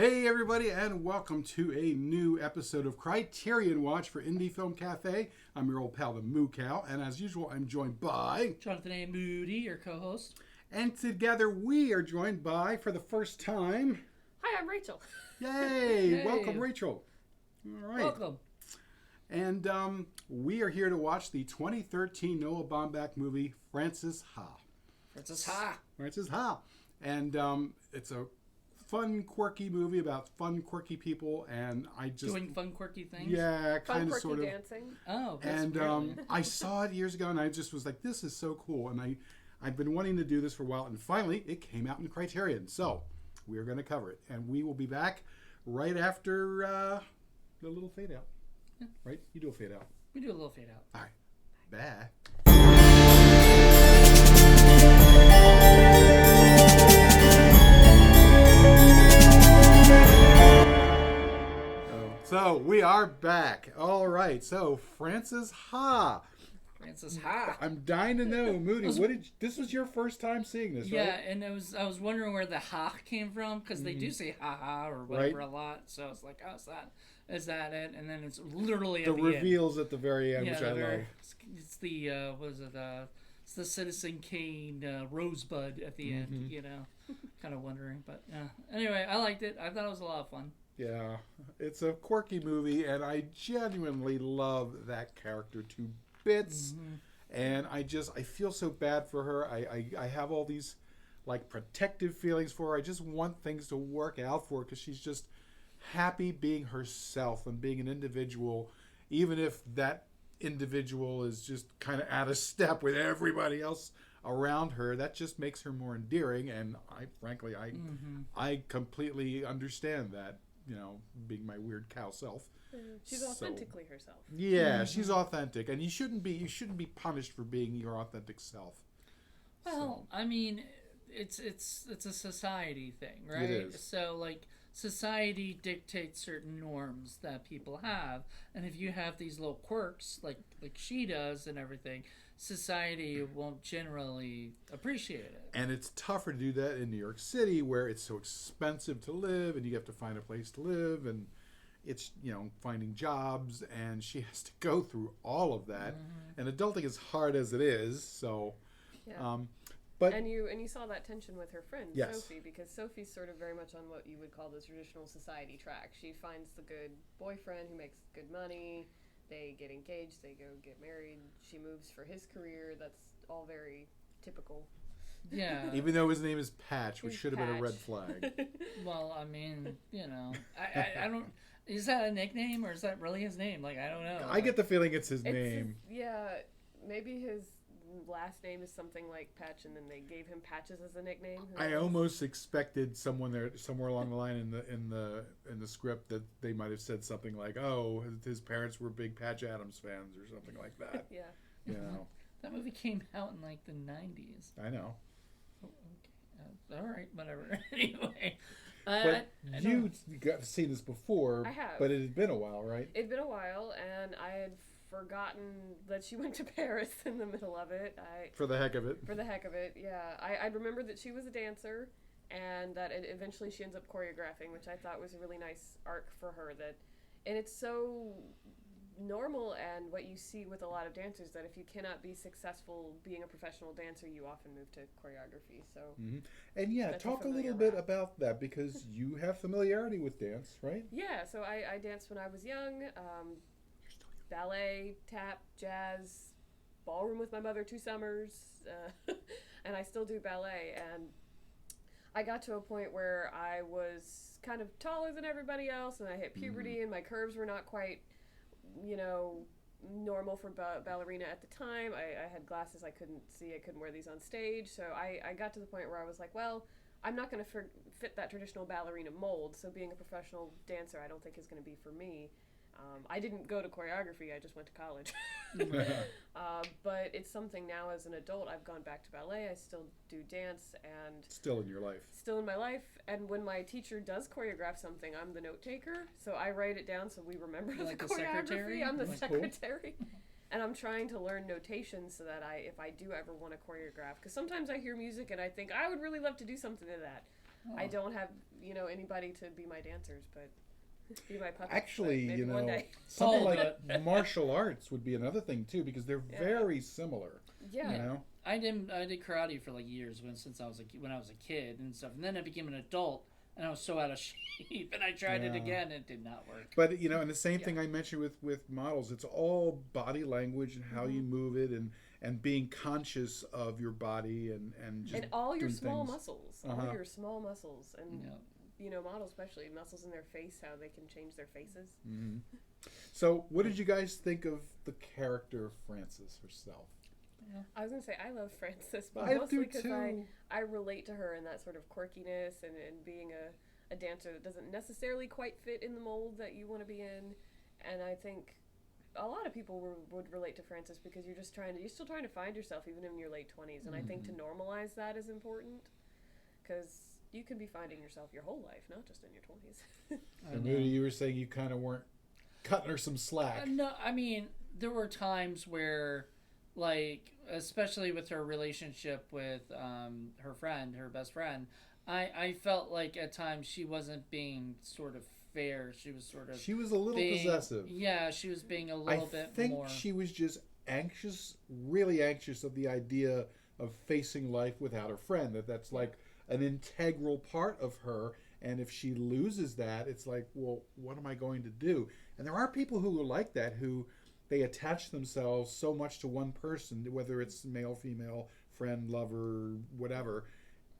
Hey everybody, and welcome to a new episode of Criterion Watch for Indie Film Cafe. I'm your old pal, the Moo Cow, and as usual, I'm joined by... Jonathan A. Moody, your co-host. And together we are joined by, for the first time... Hi, I'm Rachel. Yay! Yay. Welcome, Rachel. All right. Welcome. And we are here to watch the 2013 Noah Baumbach movie, Frances Ha. Frances Ha. Frances Ha. And it's a fun, quirky movie about fun, quirky people, and I just... Doing fun, quirky things? Yeah, Fun, kind of, quirky sort of. dancing. Oh, that's And weird. I saw it years ago, and I just was like, this is so cool. And I've been wanting to do this for a while, and finally, it came out in Criterion. So, we're going to cover it. And we will be back right after the little fade out. Yeah. Right? You do a fade out. We do a little fade out. All right. Bye. So we are back. All right. So Frances Ha. Frances Ha. I'm dying to know, Moody. This was your first time seeing this, Yeah, right? and I was wondering where the ha came from, because they do say ha ha or whatever Right. a lot. So it's like, oh, is that it? And then it's literally The at the reveals at the very end, end. which I love. It's the what is it? It's the Citizen Kane rosebud at the end. You know, kind of wondering, but anyway, I liked it. I thought it was a lot of fun. Yeah, it's a quirky movie, and I genuinely love that character to bits. And I feel so bad for her. I have all these like protective feelings for her. I just want things to work out for her because she's just happy being herself and being an individual, even if that individual is just kind of out of step with everybody else around her. That just makes her more endearing, and I completely understand that, you know, being my weird cow self. She's authentically herself. Yeah, she's authentic, and you shouldn't be punished for being your authentic self. Well, I mean, it's a society thing, right? It is. So like society dictates certain norms that people have, and if you have these little quirks like she does and everything, society won't generally appreciate it. And it's tougher to do that in New York City, where it's so expensive to live, and you have to find a place to live, and it's, you know, finding jobs, and she has to go through all of that. And adulting is hard as it is, so Yeah. but And you saw that tension with her friend, Yes. Sophie, because Sophie's sort of very much on what you would call the traditional society track. She finds the good boyfriend who makes good money. They get engaged. They go get married. She moves for his career. That's all very typical. Yeah. even though his name is Patch, which He's should have been a red Patch. flag. Well, I mean, you know, I don't. Is that a nickname or is that really his name? Like, I don't know. I get the feeling it's his It's name. maybe his last name is something like Patch, and then they gave him Patches as a nickname. Who I knows? almost expected somewhere along the line in the script that they might have said something like, "Oh, his parents were big Patch Adams fans" or something like that. Yeah. You know, That movie came out in like the 90s. I know. Oh, okay. All right, whatever. Anyway. But I you got seen this before. I have. But it had been a while, right? It'd been a while, and I had forgotten that she went to Paris in the middle of it. For the heck of it. For the heck of it, yeah. I remembered that she was a dancer, and that eventually she ends up choreographing, which I thought was a really nice arc for her. And it's so normal, and what you see with a lot of dancers, that if you cannot be successful being a professional dancer, you often move to choreography. So And yeah, That's a talk a familiar little bit route. about that, because you have familiarity with dance, right? yeah, so I danced when I was young. Ballet, tap, jazz, ballroom with my mother 2 summers, and I still do ballet. And I got to a point where I was kind of taller than everybody else, and I hit puberty, and my curves were not quite, you know, normal for ballerina at the time. I had glasses I couldn't see. I couldn't wear these on stage. So I got to the point where I was like, well, I'm not going to fit that traditional ballerina mold, so being a professional dancer I don't think is going to be for me. I didn't go to choreography, I just went to college. But it's something now as an adult. I've gone back to ballet, I still do dance, and Still in your life. still in my life. And when my teacher does choreograph something, I'm the note taker, so I write it down so we remember Like the the choreography. secretary? I'm the Like- secretary. And I'm trying to learn notation so that if I do ever want to choreograph, because sometimes I hear music and I think I would really love to do something to that. I don't have, anybody to be my dancers, but be my puppets. Actually, maybe one day. something like martial arts would be another thing too, because they're very similar. Yeah. I did karate for like years when I was a kid and stuff, and then I became an adult and I was so out of shape, and I tried it again and it did not work. But and the same thing I mentioned with models, it's all body language and how you move it, and being conscious of your body and just all your doing small things. muscles, all your small muscles, and models especially muscles in their face, how they can change their faces. Mm-hmm. So, what did you guys think of the character of Frances herself? I was gonna say I love Frances, but I mostly do because too. I relate to her in that sort of quirkiness and being a dancer that doesn't necessarily quite fit in the mold that you want to be in, and I think a lot of people would relate to Frances because you're still trying to find yourself even in your late 20s, and I think to normalize that is important because you can be finding yourself your whole life, not just in your 20s. And Moody, you were saying you kind of weren't cutting her some slack. No, I mean, there were times where, like, especially with her relationship with her best friend, I felt like at times she wasn't being sort of fair. She was a little possessive. Yeah, she was being a little bit I think more. she was just anxious, really anxious of the idea of facing life without her friend. That's like an integral part of her. And if she loses that, it's like, well, what am I going to do? And there are people who are like that, who they attach themselves so much to one person, whether it's male, female, friend, lover, whatever.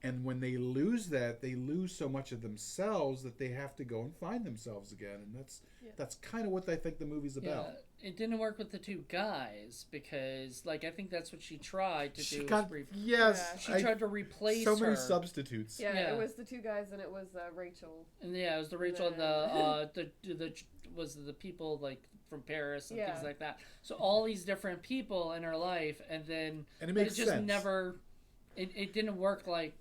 And when they lose that, they lose so much of themselves that they have to go and find themselves again. And that's kind of what I think the movie's about. Yeah, it didn't work with the two guys because, like, I think that's what she tried to do. She tried to replace so her. many substitutes. Yeah, it was the two guys, and it was Rachel. And it was the Rachel and the people like from Paris and things like that. So all these different people in her life, and it makes just sense. never. It didn't work. Like,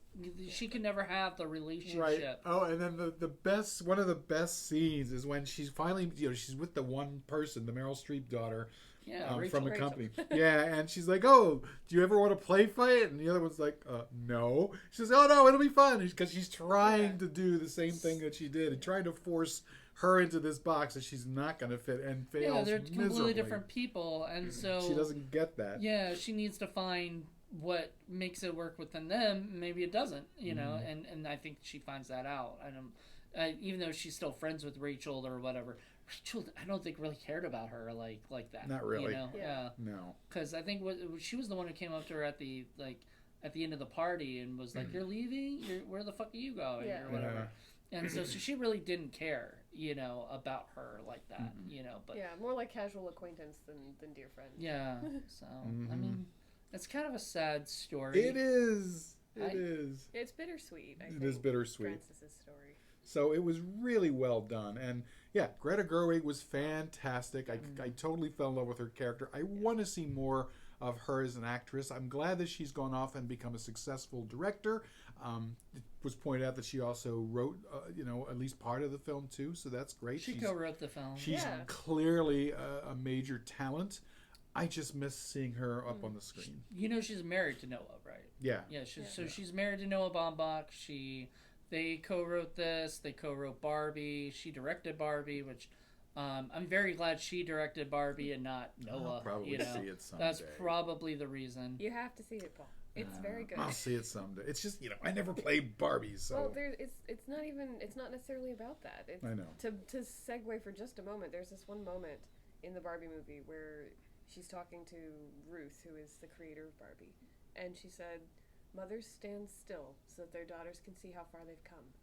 she could never have the relationship. Right. Oh, and then one of the best scenes is when she's finally, she's with the one person, the Meryl Streep daughter, from the company. Yeah, and she's like, "Oh, do you ever want to play fight?" And the other one's like, "No." She says, "Oh no, it'll be fun," because she's trying to do the same thing that she did and trying to force her into this box that she's not going to fit, and fails. Yeah, they're miserably. completely different people, and so she doesn't get that. Yeah, she needs to find what makes it work within them. Maybe it doesn't, and I think she finds that out. Even though she's still friends with Rachel or whatever, Rachel, I don't think really cared about her like that. Not really. No. Because I think she was the one who came up to her at the end of the party and was like, "You're leaving? Where the fuck are you going?" or whatever. Yeah. And so she really didn't care, about her like that, But more like casual acquaintance than dear friend. Yeah. So I mean, it's kind of a sad story. It is. It is. It's bittersweet. I think. It is bittersweet. Frances' story. So it was really well done, and Greta Gerwig was fantastic. I totally fell in love with her character. I want to see more of her as an actress. I'm glad that she's gone off and become a successful director. It was pointed out that she also wrote, at least part of the film too. So that's great. She co-wrote the film. She's clearly a major talent. I just miss seeing her up on the screen. She's married to Noah, right? Yeah. Yeah. So she's married to Noah Baumbach. They co-wrote this. They co-wrote Barbie. She directed Barbie, which I'm very glad she directed Barbie and not Noah. I'll probably see it someday. That's probably the reason. You have to see it, Paul. It's very good. I'll see it someday. It's just I never played Barbie, so. Well, it's not necessarily about that. I know. To segue for just a moment, there's this one moment in the Barbie movie where she's talking to Ruth, who is the creator of Barbie, and she said, "Mothers stand still so that their daughters can see how far they've come."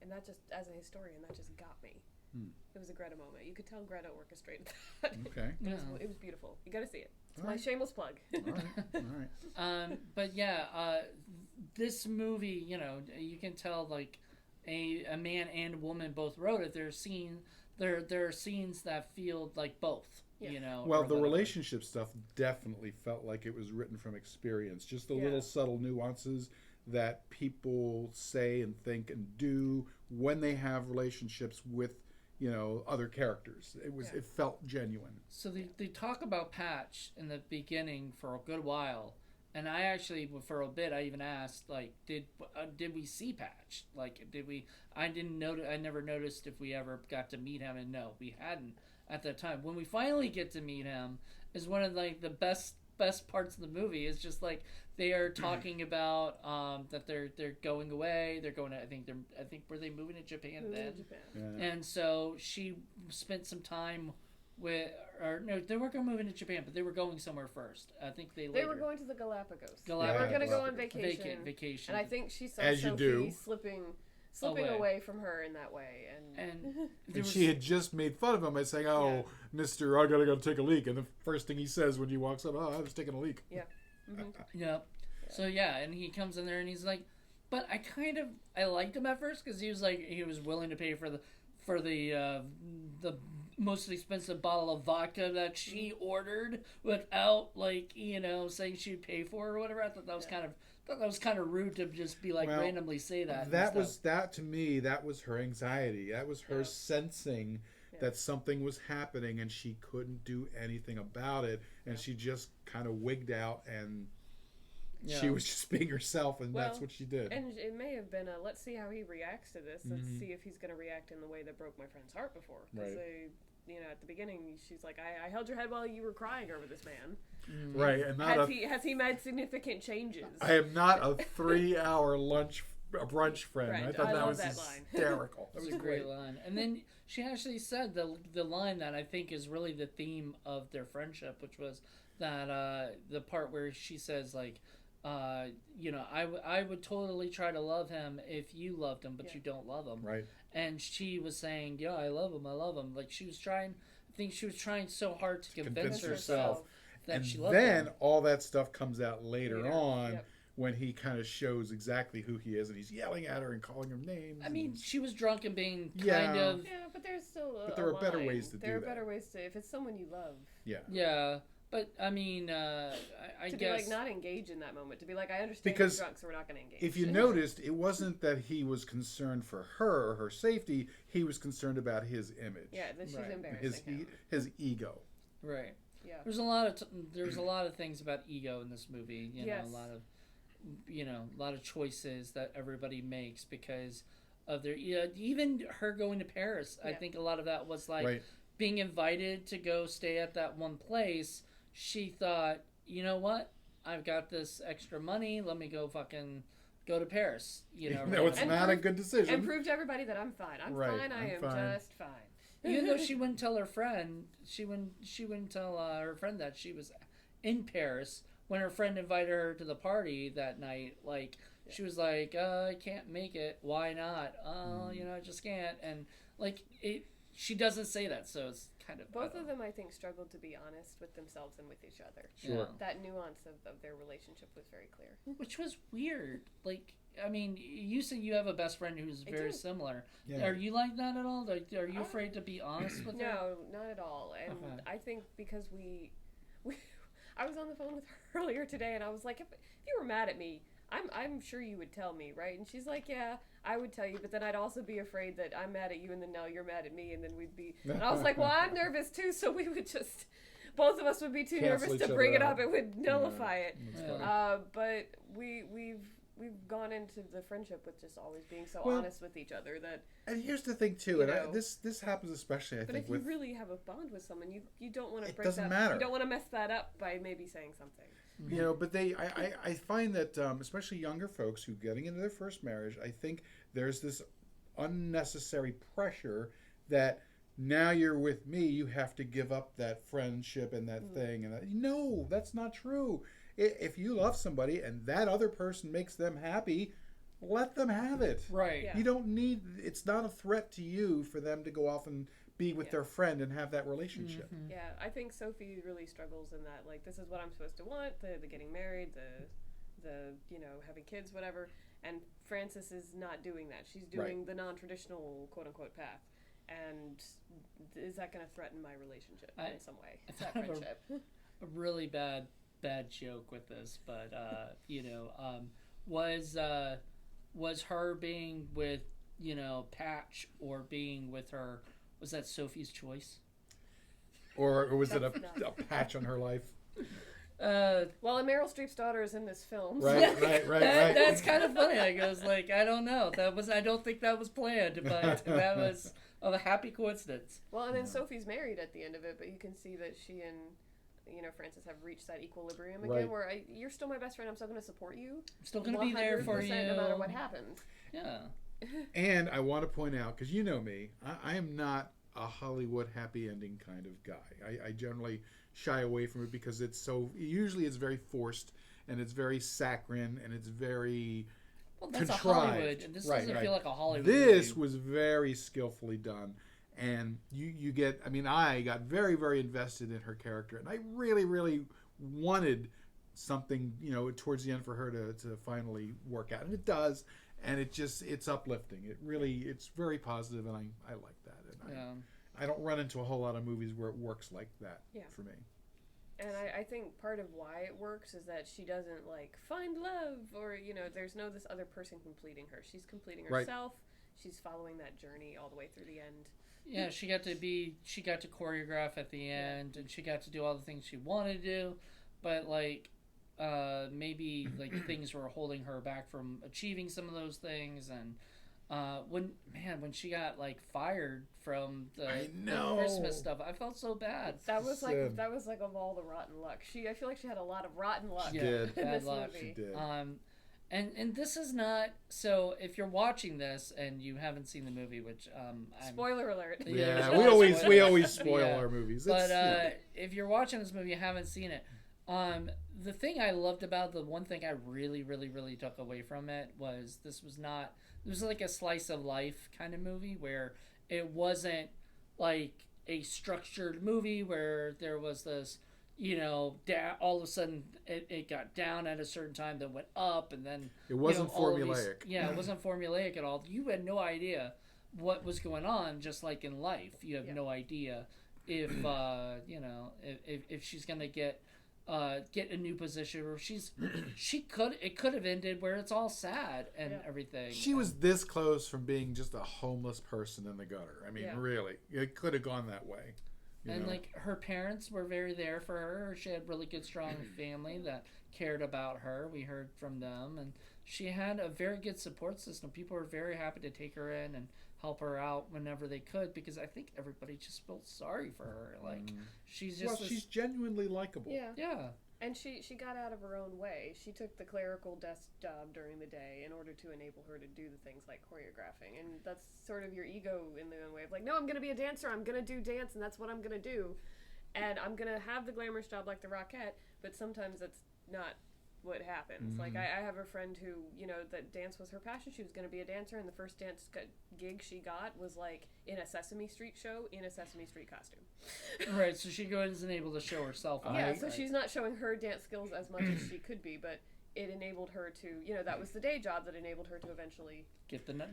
And that just, as a historian, that just got me. It was a Greta moment. You could tell Greta orchestrated that. Okay. It was beautiful. You got to see it. It's my shameless plug. All right. But this movie, you can tell like a man and a woman both wrote it. There are scenes that feel like both. Well, the relationship stuff definitely felt like it was written from experience. Just the little subtle nuances that people say and think and do when they have relationships with, other characters. It felt genuine. So they talk about Patch in the beginning for a good while, And I actually, for a bit, I even asked, like, did we see Patch? Like, did we? I didn't notice. I never noticed if we ever got to meet him, and no, we hadn't at that time. When we finally get to meet him, is one of like the best parts of the movie. Is just like they are talking about that they're going away. They're going to. I think were they moving to Japan then? Yeah. And so she spent some time with, or no, they weren't going to move into Japan, but they were going somewhere first. I think they were going to the Galapagos. They Galapagos. were going to go on Galapagos. vacation. And I think she saw As you Sophie do. slipping Away. away from her in that way. And she had just made fun of him by saying, "Oh, Mister, I gotta go take a leak." And the first thing he says when he walks up, "Oh, I was taking a leak." Yeah. Mm-hmm. Yeah. So yeah, and he comes in there and he's like, but I liked him at first because he was willing to pay for the most expensive bottle of vodka that she ordered without saying she'd pay for it or whatever. I thought that was kind of rude to just be like randomly say that. To me, that was her anxiety. That was her sensing that something was happening and she couldn't do anything about it, and she just kind of wigged out and she was just being herself, and that's what she did. And it may have been let's see how he reacts to this. Let's see if he's going to react in the way that broke my friend's heart before. Because at the beginning, she's like, I held your head while you were crying over this man. Right, and has he made significant changes? I am not a 3-hour brunch friend. Right. I thought I that love was that line. hysterical. That was a great line. And then she actually said the line that I think is really the theme of their friendship, which was that the part where she says like, I would totally try to love him if you loved him, but you don't love him. Right. And she was saying, yeah, I love him. Like she was trying so hard to convince herself that she loved him. And then all that stuff comes out later on when he kind of shows exactly who he is, and he's yelling at her and calling her names. I mean, she was drunk and being kind of... Yeah, but there's still But there are better ways to do that. There are better ways to... If it's someone you love... Yeah. Yeah. But, I mean, I guess... To be, like, not engage in that moment. To be like, I understand you're drunk, so we're not going to engage. If you noticed, it wasn't that he was concerned for her or her safety. He was concerned about his image. Yeah, that she's embarrassing him. His ego. Right. Yeah. There's a lot of things about ego in this movie. You know, a lot of choices that everybody makes because of their... even her going to Paris, I think a lot of that was, like, being invited to go stay at that one place. She thought, you know what? I've got this extra money. Let me go fucking go to Paris. No, it's not a good decision. And prove to everybody that I'm fine. I'm fine. I am just fine. Even though she wouldn't tell her friend, she wouldn't tell her friend that she was in Paris when her friend invited her to the party that night. Like she was like, I can't make it. Why not? I just can't. And like she doesn't say that, so it's kind of... Both of them, I think, struggled to be honest with themselves and with each other. Sure. Yeah. That nuance of their relationship was very clear. Which was weird. Like, I mean, you said you have a best friend who's very similar. Yeah. Are you like that at all? Are you afraid to be honest with her? No, not at all. And I think because we I was on the phone with her earlier today, and I was like, if you were mad at me, I'm sure you would tell me, right? And she's like, yeah, I would tell you, but then I'd also be afraid that I'm mad at you, and then now you're mad at me, and then we'd be... And I was like, well, I'm nervous too, so we would just... Both of us would be too nervous to bring it up. It would nullify it. But we've gone into the friendship with just always being so honest with each other that... And here's the thing, too, this happens especially, I think, But if you really have a bond with someone, you don't want to break doesn't that... matter. You don't want to mess that up by maybe saying something. But I find that especially younger folks who getting into their first marriage, I think there's this unnecessary pressure that now you're with me, you have to give up that friendship and that thing. And no, that's not true. If you love somebody and that other person makes them happy, let them have it. Right. Yeah. You don't need... It's not a threat to you for them to go off and be with their friend and have that relationship. Mm-hmm. Yeah, I think Sophie really struggles in that. Like, this is what I'm supposed to want, the getting married, the having kids, whatever. And Frances is not doing that. She's doing the non-traditional, quote-unquote, path. And is that going to threaten my relationship in some way? That friendship. A really bad joke with this, but, was her being with, Patch or being with her... Was that Sophie's choice? Or was it a patch on her life? Well, and Meryl Streep's daughter is in this film. Right. That's kind of funny. I goes like, I don't know. I don't think that was planned, but that was a happy coincidence. Well, and then Sophie's married at the end of it, but you can see that she and Francis have reached that equilibrium again, where you're still my best friend. I'm still going to support you. I'm still going to be there for you, no matter what happens. Yeah. And I want to point out, because you know me, I am not a Hollywood happy ending kind of guy. I generally shy away from it because usually it's very forced and it's very saccharine and it's very that's contrived. A Hollywood. And this doesn't feel like a Hollywood This movie. was very skillfully done. And I got very, very invested in her character. And I really, really wanted something, towards the end for her to finally work out. And it does. And it's uplifting. It's very positive, and I like that. And I don't run into a whole lot of movies where it works like that for me. And I think part of why it works is that she doesn't find love or there's no this other person completing her. She's completing herself. She's following that journey all the way through the end. Yeah, she got to choreograph at the end, and she got to do all the things she wanted to do, but maybe things were holding her back from achieving some of those things. And when she got fired from the Christmas stuff, I felt so bad. That was of all the rotten luck. I feel like she had a lot of rotten luck. She did. In Bad this luck. movie. She did. And this is not, so if you're watching this and you haven't seen the movie, which spoiler alert. Yeah, we always spoil our movies. But if you're watching this movie, you haven't seen it. The thing I loved about the one thing I really, really, really took away from it was this was like a slice of life kind of movie where it wasn't like a structured movie where there was this, all of a sudden it got down at a certain time, then went up, and then it wasn't formulaic. It wasn't formulaic at all. You had no idea what was going on, just like in life. You have no idea if if she's gonna get a new position, or it could have ended where it's all sad and everything. She was this close from being just a homeless person in the gutter. I mean, really, it could have gone that way. And her parents were very there for her. She had really good, strong family that cared about her. We heard from them, and she had a very good support system. People were very happy to take her in and help her out whenever they could, because I think everybody just felt sorry for her. She's just she's genuinely likable. Yeah. And she got out of her own way. She took the clerical desk job during the day in order to enable her to do the things like choreographing. And that's sort of your ego in the own way of no, I'm going to be a dancer. I'm going to do dance, and that's what I'm going to do. And I'm going to have the glamorous job like the Rockette, but sometimes that's not what happens. Mm-hmm. I have a friend who, that dance was her passion. She was going to be a dancer, and the first dance gig she got was in a Sesame Street show in a Sesame Street costume. Right, so she wasn't able to show herself. She's not showing her dance skills as much as she could be, but it enabled her to, that was the day job that enabled her to eventually get the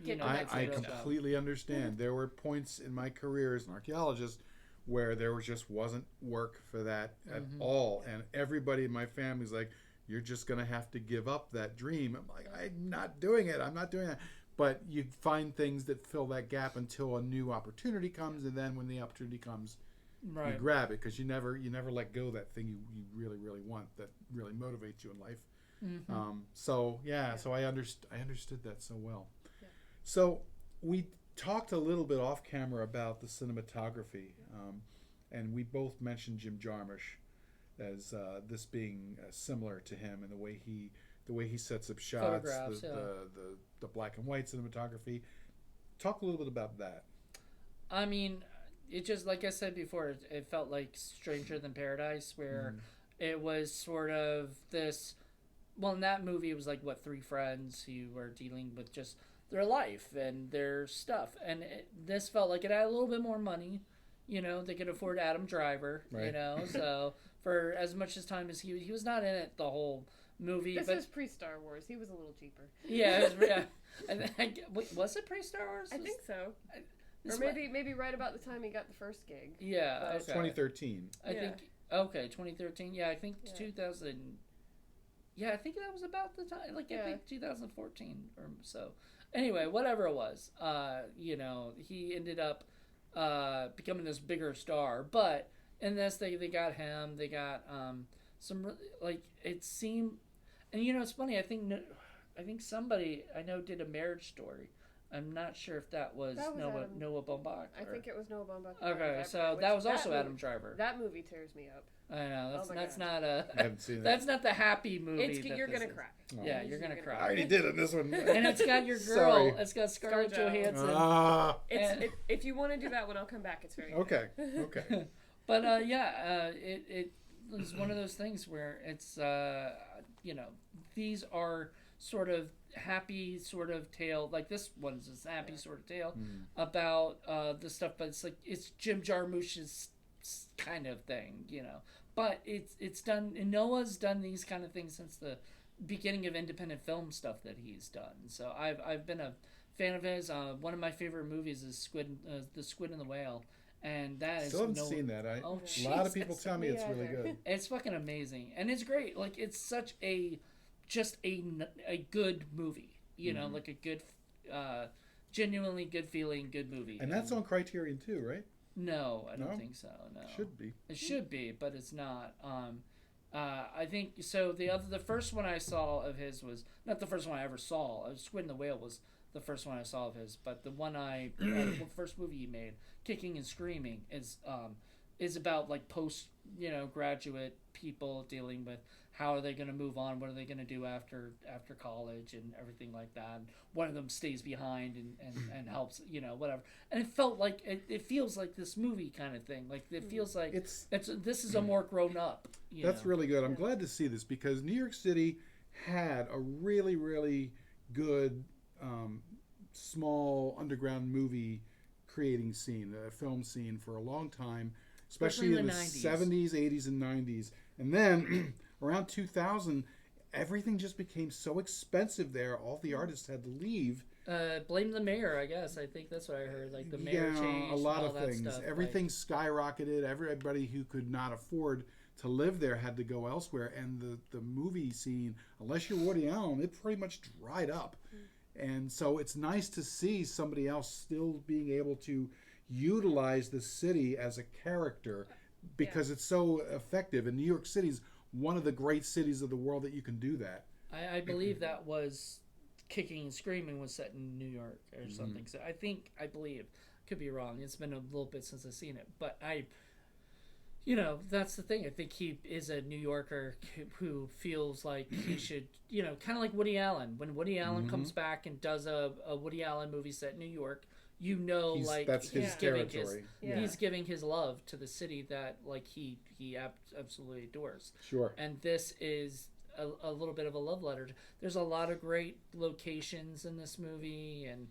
I completely understand. There were points in my career as an archaeologist where there just wasn't work for that at all, and everybody in my family's like, you're just going to have to give up that dream. I'm like, I'm not doing it. I'm not doing that. But you find things that fill that gap until a new opportunity comes, and then when the opportunity comes, you grab it, because you never let go of that thing you really, really want, that really motivates you in life. Mm-hmm. So I understood that so well. Yeah. So we talked a little bit off camera about the cinematography, and we both mentioned Jim Jarmusch as this being similar to him in the way he sets up shots, the black and white cinematography. Talk a little bit about that. I mean, it just, like I said before, it felt like Stranger Than Paradise, where it was sort of this. Well, in that movie, it was three friends who were dealing with just their life and their stuff, and this felt like it had a little bit more money. They could afford Adam Driver. Right. So for as much as time as he was not in it the whole movie. This is pre-Star Wars. He was a little cheaper. Yeah, was it pre-Star Wars? I think so. Or maybe right about the time he got the first gig. Yeah, okay. 2013. I think 2013. Yeah, I think 2000. Yeah, I think that was about the time. I think 2014 or so. Anyway, whatever it was, he ended up becoming this bigger star. But in this, they got him. They got like it seemed, and it's funny. I think somebody I know did a Marriage Story. I'm not sure if that was Noah Baumbach. I think it was Noah Baumbach. Okay, so that was also Adam Driver. That movie tears me up. I know that's God. not a. I haven't seen that's not the happy movie. You're gonna cry. Oh. Yeah, you're gonna cry. I already did it in this one. And it's got your girl. Sorry. It's got Scarlett Johansson. If you want to do that one, I'll come back. It's very okay. Okay. But it was one of those things where it's these are sort of happy sort of tale, like this one's this happy sort of tale about the stuff, but it's Jim Jarmusch's kind of thing, but it's done, and Noah's done these kind of things since the beginning of independent film stuff that he's done. So I've been a fan of his. One of my favorite movies is The Squid and the Whale, and that Still haven't seen that. A lot of people tell me it's really good. It's fucking amazing, and it's great. Like, it's such a good movie, like a good, genuinely good feeling, good movie. And that's on Criterion too, right? No, I don't think so. No, should be. It should be, but it's not. I think so. The first one I saw of his was not the first one I ever saw. Squid and the Whale was the first one I saw of his, but the one the first movie he made, Kicking and Screaming, is about like post graduate people dealing with how are they going to move on, what are they going to do after college and everything like that. And one of them stays behind and helps, whatever. And it felt like it feels like this movie kind of thing. Like it feels like this is a more grown up. That's really good. I'm glad to see this because New York City had a really, really good small underground movie creating scene, a film scene for a long time, especially in the 70s, 80s, and 90s. And then around 2000, everything just became so expensive there. All the artists had to leave. Blame the mayor, I guess. I think that's what I heard. Like the mayor changed. A lot of that things. Stuff. Everything skyrocketed. Everybody who could not afford to live there had to go elsewhere. And the movie scene, unless you're Woody Allen, it pretty much dried up. And so it's nice to see somebody else still being able to utilize the city as a character because it's so effective. And New York City's one of the great cities of the world that you can do that. I believe that was Kicking and Screaming was set in New York or something. So I believe, could be wrong. It's been a little bit since I've seen it, but that's the thing. I think he is a New Yorker who feels like he should, kind of like Woody Allen. When Woody Allen comes back and does a Woody Allen movie set in New York, that's his territory. He's giving his love to the city that he absolutely adores. Sure. And this is a little bit of a love letter. There's a lot of great locations in this movie, and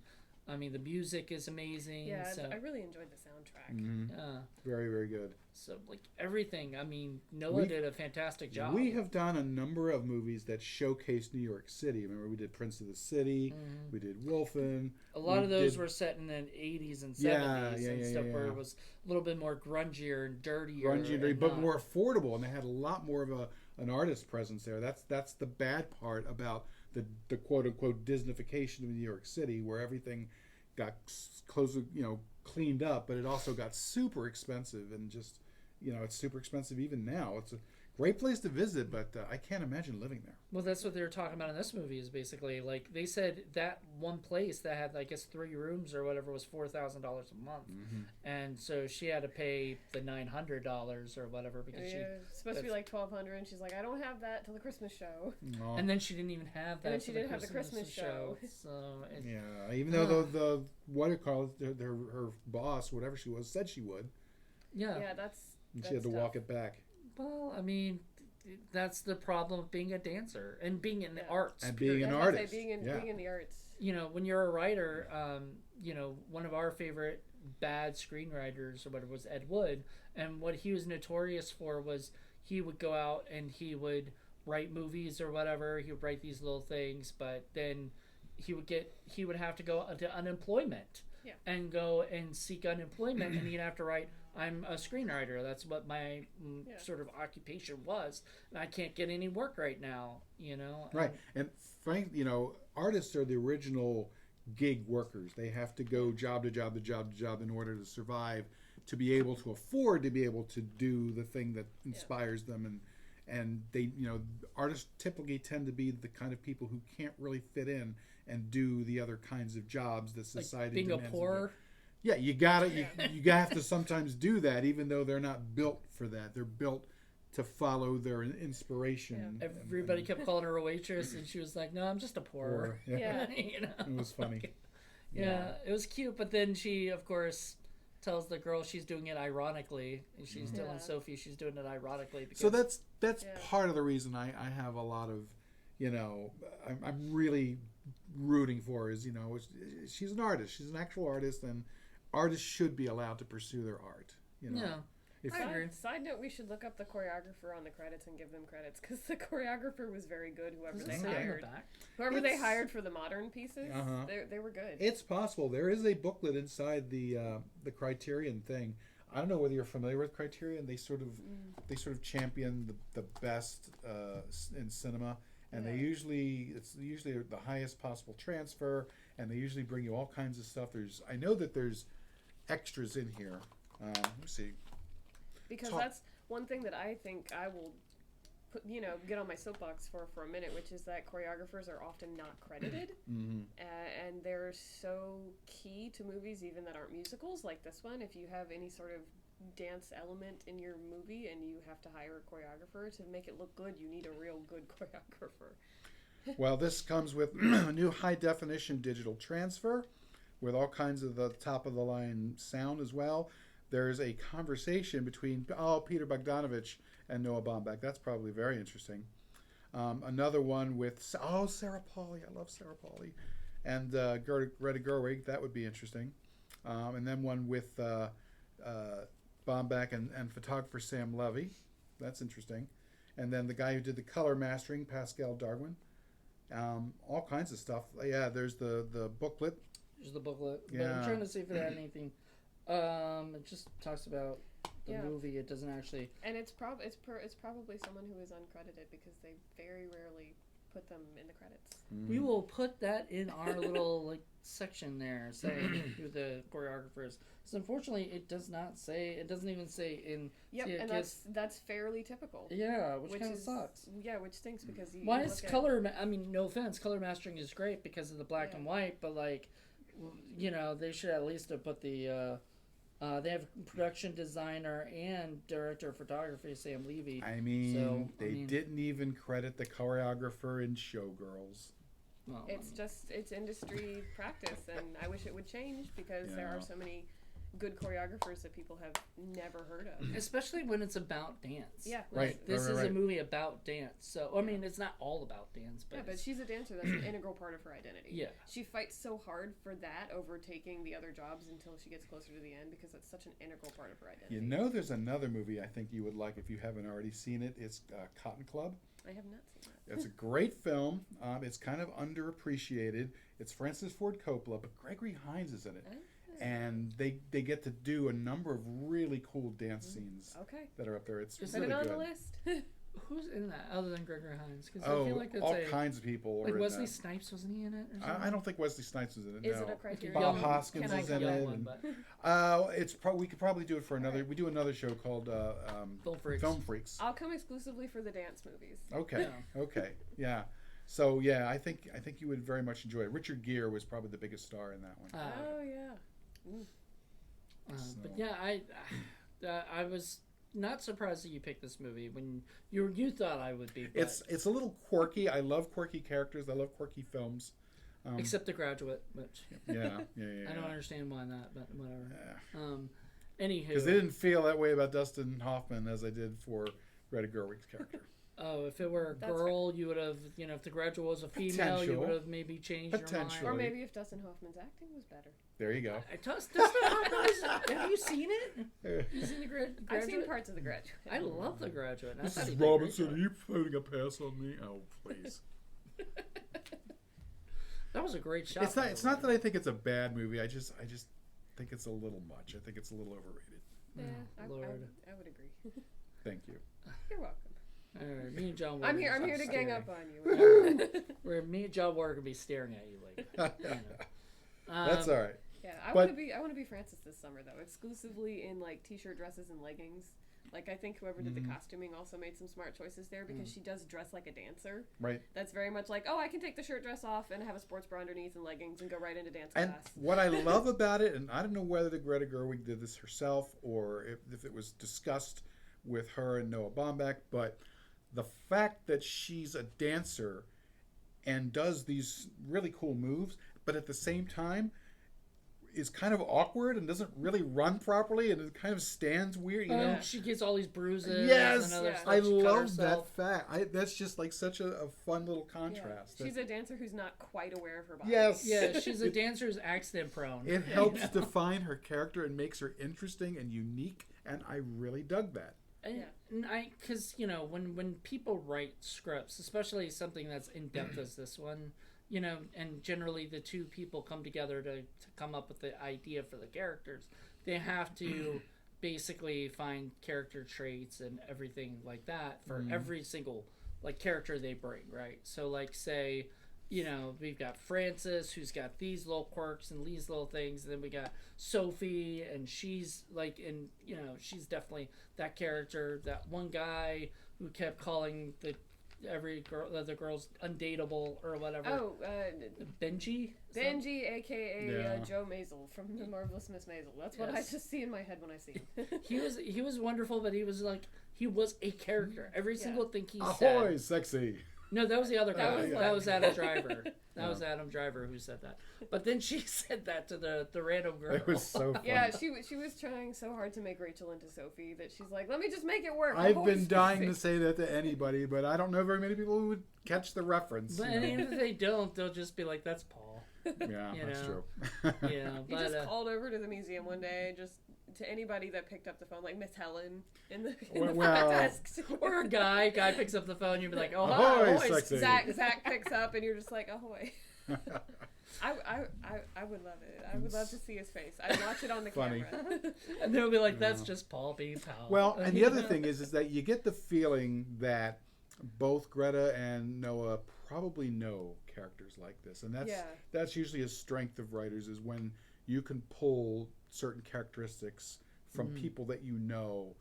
I mean the music is amazing. Yeah, so, I really enjoyed the soundtrack. Yeah. Very, very good. So everything. I mean, Noah did a fantastic job. We have done a number of movies that showcase New York City. Remember, we did Prince of the City. We did Wolfen. A lot of those were set in the 80s and 70s and stuff where it was a little bit more grungier and dirtier. But more affordable, and they had a lot more of an artist presence there. That's the bad part about the quote unquote Disneyfication of New York City, where everything got cleaned up, but it also got super expensive and just. It's super expensive even now. It's a great place to visit, but I can't imagine living there. Well, that's what they were talking about in this movie is basically, like, they said that one place that had, I guess, 3 rooms or whatever was $4,000 a month. And so she had to pay the $900 or whatever because it's supposed to be like $1,200, and she's like, I don't have that till the Christmas show. And then she didn't even have that. And then she didn't have the Christmas show. So even though the what do you call it, her boss, whatever she was, said she would. Yeah, that's. And she had to walk it back. Well, I mean, that's the problem of being a dancer and being in the arts. And being an artist. Being in the arts. When you're a writer, one of our favorite bad screenwriters or whatever was Ed Wood. And what he was notorious for was he would go out and he would write movies or whatever. He would write these little things, but then he would have to go into unemployment and go and seek unemployment, and he'd have to write, I'm a screenwriter. That's what my sort of occupation was. And I can't get any work right now, Right. And Frank, artists are the original gig workers. They have to go job to job to job to job in order to survive, to be able to afford to be able to do the thing that inspires them and they, artists typically tend to be the kind of people who can't really fit in and do the other kinds of jobs that society being demands. a poor. Yeah, you have to sometimes do that, even though they're not built for that. They're built to follow their inspiration. Everybody kept calling her a waitress, and she was like, "No, I'm just a poor." Yeah. It was funny. Yeah, it was cute. But then she, of course, tells the girl she's doing it ironically, and she's telling Sophie she's doing it ironically. Because, so that's part of the reason I have a lot of, I'm really rooting for her. Is she's an artist. She's an actual artist, and artists should be allowed to pursue their art. Yeah. Side note: we should look up the choreographer on the credits and give them credits because the choreographer was very good. Whoever they hired for the modern pieces, they were good. It's possible. There is a booklet inside the Criterion thing. I don't know whether you're familiar with Criterion. They sort of champion the best in cinema, and it's usually the highest possible transfer, and they usually bring you all kinds of stuff. I know that there's extras in here. Let me see. Because that's one thing that I think I will get on my soapbox for a minute, which is that choreographers are often not credited. And they're so key to movies, even that aren't musicals, like this one. If you have any sort of dance element in your movie and you have to hire a choreographer to make it look good, you need a real good choreographer. Well, this comes with a new high-definition digital transfer with all kinds of the top-of-the-line sound as well. There's a conversation between Peter Bogdanovich and Noah Baumbach. That's probably very interesting. Another one with Sarah Polley. I love Sarah Polley, and Greta Gerwig. That would be interesting. And then one with Baumbach and photographer Sam Levy. That's interesting. And then the guy who did the color mastering, Pascal Darwin. All kinds of stuff. Yeah, there's the booklet. There's the booklet. Yeah. But I'm trying to see if it had anything. It just talks about the movie. It doesn't actually. And it's probably someone who is uncredited because they very rarely put them in the credits. We will put that in our little section there, saying who the choreographer is. Because unfortunately, it does not say. It doesn't even say in. Yep, and that's fairly typical. Yeah, which kind of sucks. Yeah, which stinks because why is color? I mean, no offense, color mastering is great because of the black and white, but they should at least have put the. They have production designer and director of photography, Sam Levy. I mean, they didn't even credit the choreographer in Showgirls. Well, it's industry practice, and I wish it would change because there are so many good choreographers that people have never heard of. Especially when it's about dance. Yeah. Right. This is a movie about dance. So, I mean, it's not all about dance. But she's a dancer. That's an integral part of her identity. Yeah. She fights so hard for that over taking the other jobs until she gets closer to the end because it's such an integral part of her identity. There's another movie I think you would like if you haven't already seen it. It's Cotton Club. I have not seen that. It's a great film. It's kind of underappreciated. It's Francis Ford Coppola, but Gregory Hines is in it. And they get to do a number of really cool dance scenes that are up there. It's really good. Put it on the list. Who's in that other than Gregory Hines? I feel like all kinds of people. Like Wesley Snipes, wasn't he in it? I don't think Wesley Snipes was in it. Is no. it a Criterion? Bob Hoskins is in it. We could probably do it for another. We do another show called Film Freaks. I'll come exclusively for the dance movies. Okay. Okay. Yeah. So I think you would very much enjoy it. Richard Gere was probably the biggest star in that one. Oh yeah. But yeah, I was not surprised that you picked this movie when you thought I would be. It's a little quirky. I love quirky characters. I love quirky films. Except The Graduate, which yeah. I don't understand why not, but whatever. Yeah. Anywho, because they didn't feel that way about Dustin Hoffman as I did for Greta Gerwig's character. Oh, if it were a girl, you would have, if The Graduate was a female, you would have maybe changed your mind. Or maybe if Dustin Hoffman's acting was better. There you go. Dustin Hoffman, have you seen it? You seen The Graduate? I've seen parts of The Graduate. I love The Graduate. Mrs. Robinson, are you putting a pass on me? Oh, please. That was a great shot. It's not that I think it's a bad movie. I just think it's a little much. I think it's a little overrated. Yeah, I would agree. Thank you. You're welcome. All right, me and John. I'm here to gang up on you. Where me and John Ward could be staring at you like. That's all right. Yeah, I want to be Francis this summer though, exclusively in like t-shirt dresses and leggings Like, I think whoever did the costuming also made some smart choices there, because she does dress like a dancer. Right. That's very much like, oh, I can take the shirt dress off and have a sports bra underneath and leggings and go right into dance And class. what I love about it, and I don't know whether the Greta Gerwig did this herself or if it was discussed with her and Noah Baumbach, but the fact that she's a dancer and does these really cool moves, but at the same time is kind of awkward and doesn't really run properly, and it kind of stands weird, you know. She gets all these bruises. Yes, and other yeah. stuff. I She cut love herself. that fact. That's just like such a fun little contrast. She's a dancer who's not quite aware of her body. Yes. Yeah, she's a dancer who's accident prone. It helps define her character and makes her interesting and unique, and I really dug that. And because when people write scripts, especially something that's in depth as this one, and generally the two people come together to come up with the idea for the characters, they have to basically find character traits and everything like that for every single character they bring, right? So like say, we've got Frances, who's got these little quirks and these little things, and then we got Sophie, and she's she's definitely that character, that one guy who kept calling the girl's undateable or whatever. Oh, Benji, aka Joe Maisel from The Marvelous Miss Maisel. That's what I just see in my head when I see him. he was wonderful, but he was a character. Every single thing he Ahoy, said. sexy. No, that was the other guy. That was Adam Driver. That Yeah. was Adam Driver who said that. But then she said that to the random girl. It was so fun. Yeah, she was trying so hard to make Rachel into Sophie that she's like, let me just make it work. I've been dying to say that to anybody, but I don't know very many people who would catch the reference. But and if they don't, they'll just be like, "That's Paul." Yeah, that's true. Yeah, He but just called over to the museum one day, just to anybody that picked up the phone, like Miss Helen in the Well, front desk. or a guy picks up the phone, you'd be like, "Oh, Ahoy, hi, sexy." Zach picks up, and you're just like, ahoy. I would love it. I would love to see his face. I'd watch it on the Funny. camera. And they'll be like, "That's just Paul being Paul." Well, and the other thing is that you get the feeling that both Greta and Noah probably know characters like this, and that's usually a strength of writers, is when you can pull certain characteristics from people that you know,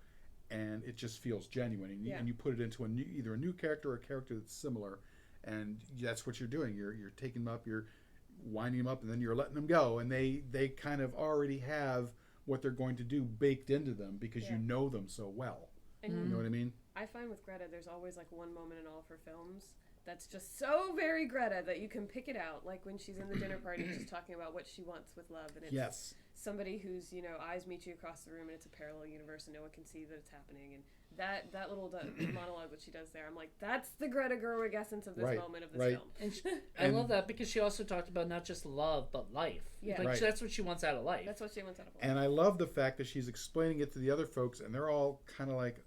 and it just feels genuine, and you put it into either a new character or a character that's similar, and that's what you're doing. You're taking them up, you're winding them up, and then you're letting them go, and they kind of already have what they're going to do baked into them because you know them so well. And You know what I mean? I find with Greta, there's always like one moment in all of her films that's just so very Greta that you can pick it out. Like when she's in the dinner party, she's talking about what she wants with love, and it's somebody whose eyes meet you across the room, and it's a parallel universe, and no one can see that it's happening. And that little monologue that she does there, I'm like, that's the Greta Gerwig essence of this moment of this film. And I love that because she also talked about not just love but life. Yeah, that's what she wants out of life. That's what she wants out of life. And I love the fact that she's explaining it to the other folks, and they're all kind of like,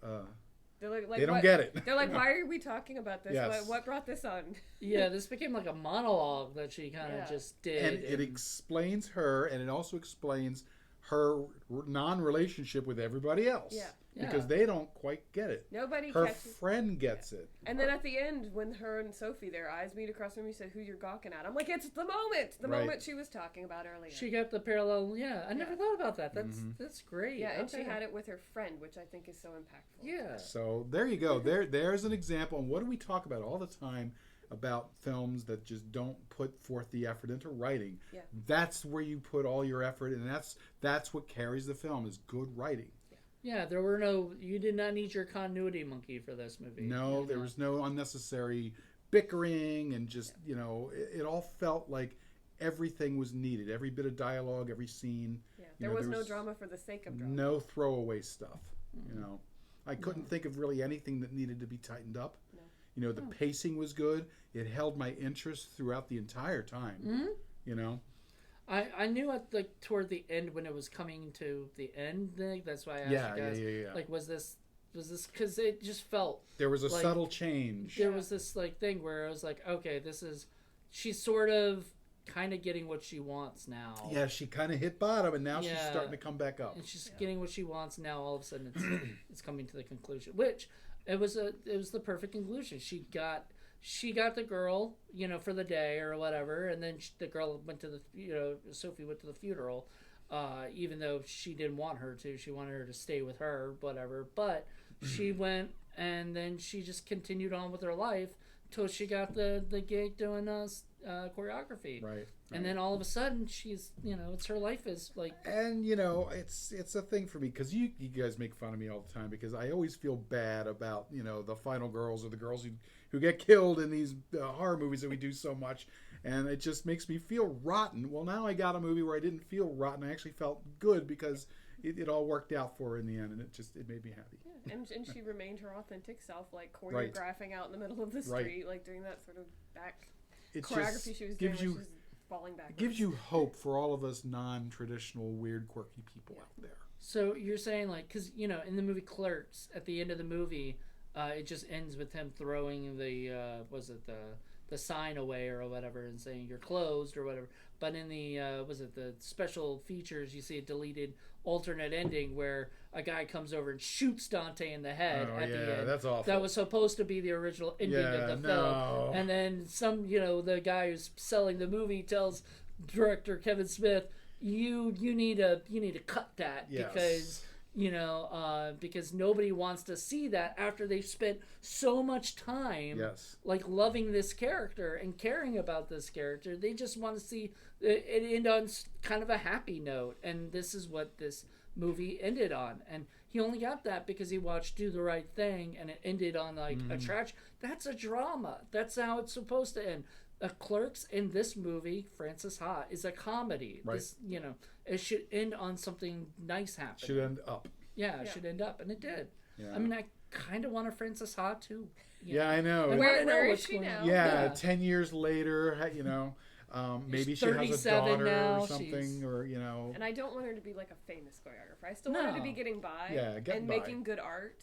They're like they don't get it. They're like, why are we talking about this? Yes. What brought this on? Yeah, this became like a monologue that she kind of just did. And it explains her, and it also explains her non-relationship with everybody else. Yeah. Because they don't quite get it. Nobody Her catches. friend gets it. And then at the end, when her and Sophie, their eyes meet across the room, you said, who you're gawking at. I'm like, it's the moment she was talking about earlier. She got the parallel. Yeah, I never thought about that. That's great. Yeah, and she had it with her friend, which I think is so impactful. Yeah. So there you go. There's an example. And what do we talk about all the time about films that just don't put forth the effort into writing? Yeah. That's where you put all your effort, and that's what carries the film, is good writing. Yeah, you did not need your continuity monkey for this movie. No, there was no unnecessary bickering, and just, it all felt like everything was needed. Every bit of dialogue, every scene. Yeah, there was no drama for the sake of drama. No throwaway stuff, I couldn't think of really anything that needed to be tightened up. No. The pacing was good. It held my interest throughout the entire time, I knew toward the end, when it was coming to the end thing, that's why I asked you guys, like, was this because it just felt there was a like, subtle change. There was this thing where I was like, okay, she's sort of kind of getting what she wants now. Yeah, she kind of hit bottom, and now she's starting to come back up. And she's getting what she wants now. All of a sudden, it's coming to the conclusion, which it was the perfect conclusion. She got the girl, for the day or whatever, and then the girl went to Sophie went to the funeral. even though she didn't want her to. She wanted her to stay with her, whatever. But she went, and then she just continued on with her life till she got the gig doing choreography. Right. And then all of a sudden, she's, it's her life is like. And it's a thing for me because you guys make fun of me all the time because I always feel bad about the final girls or the girls who get killed in these horror movies that we do so much, and it just makes me feel rotten. Well, now I got a movie where I didn't feel rotten. I actually felt good because it all worked out for her in the end, and it made me happy. Yeah, and she remained her authentic self, like choreographing out in the middle of the street, like doing that sort of back choreography she was doing. She was falling backwards. It gives you hope for all of us non-traditional, weird, quirky people out there. So you're saying, like, because, in the movie Clerks, at the end of the movie, it just ends with him throwing the sign away or whatever and saying you're closed or whatever. But in the, the special features, you see a deleted alternate ending where a guy comes over and shoots Dante in the head at the end. That's awful. That was supposed to be the original ending of the film. And then the guy who's selling the movie tells director Kevin Smith, you need to cut that because because nobody wants to see that after they've spent so much time like loving this character and caring about this character. They just want to see it end on kind of a happy note, and this is what this movie ended on. And he only got that because he watched Do the Right Thing, and it ended on like a tragedy. That's a drama. That's how it's supposed to end. Clerks in this movie, Frances Ha, is a comedy. Right. This, it should end on something nice happening. Should end up. Yeah, it should end up, and it did. Yeah. I mean, I kind of want a Frances Ha too. I know. Where is she now? Yeah, 10 years later, maybe she has a daughter now, or something, or And I don't want her to be like a famous choreographer. I still want her to be getting by making good art.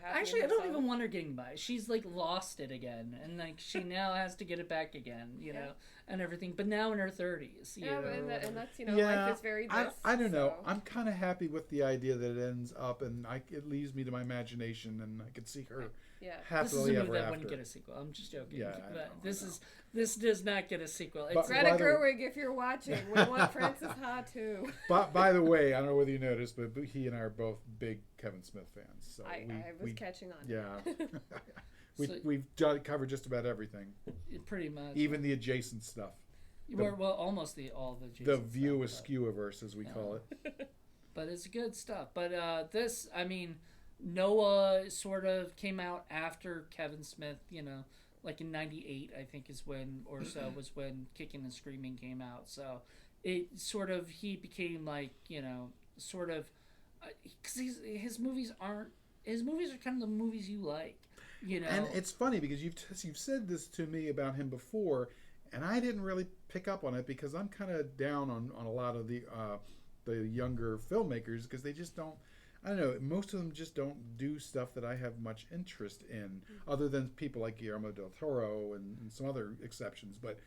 Actually, I don't even want her getting by. She's like lost it again, and like she now has to get it back again, and everything. But now in her 30s, and that's life is very. I don't know. I'm kind of happy with the idea that it ends up, and it leaves me to my imagination, and I could see her happily ever after. This is a movie that wouldn't get a sequel. I'm just joking. Yeah, this does not get a sequel. Greta Gerwig, if you're watching, we want Frances Ha too. But by the way, I don't know whether you noticed, but he and I are both big Kevin Smith fans. So I was catching on. Yeah. We've covered just about everything. Pretty much. Even the adjacent stuff. Almost all the adjacent the View Askew-averse, as we call it. But it's good stuff. But this, I mean, Noah sort of came out after Kevin Smith, like in 98, I think is when, or so, was when Kicking and Screaming came out. So it sort of, he became like, sort of, because his movies are kind of the movies you like, And it's funny because you've said this to me about him before, and I didn't really pick up on it because I'm kind of down on a lot of the younger filmmakers because they just don't. I don't know. Most of them just don't do stuff that I have much interest in, other than people like Guillermo del Toro and some other exceptions. But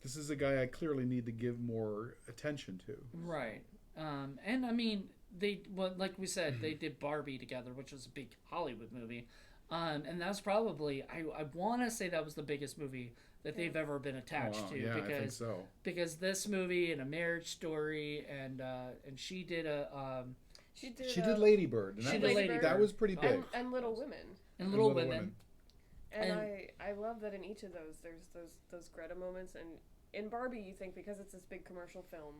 this is a guy I clearly need to give more attention to. Right. And I mean, like we said, they did Barbie together, which was a big Hollywood movie. And that's probably, I want to say that was the biggest movie that they've ever been attached to. Yeah, because, I think so. Because this movie and A Marriage Story and she did a... She did Lady Bird. And that was pretty big. And Little Women. And Little Women. And I love that in each of those, there's those Greta moments. And in Barbie, you think because it's this big commercial film,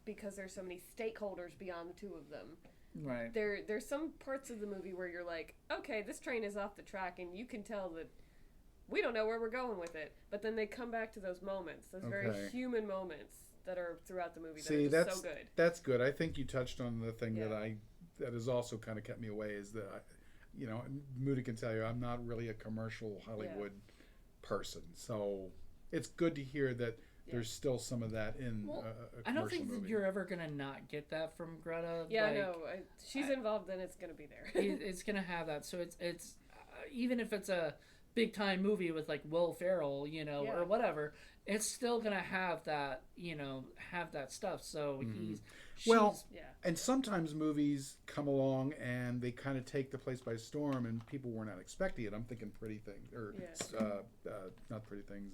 because there's so many stakeholders beyond the two of them. Right. There's some parts of the movie where you're like, okay, this train is off the track, and you can tell that we don't know where we're going with it. But then they come back to those moments, those very human moments that are throughout the movie that are just so good. That's good. I think you touched on the thing that has also kind of kept me away is that, Moody can tell you I'm not really a commercial Hollywood person. So it's good to hear that there's still some of that in a commercial movie. I don't think that you're ever going to not get that from Greta. Yeah, no. She's involved, then it's going to be there. It's going to have that. So it's even if it's a big time movie with like Will Ferrell, or whatever, it's still going to have that, have that stuff. So and sometimes movies come along and they kind of take the place by storm and people were not expecting it. I'm thinking Pretty Things, or not Pretty Things.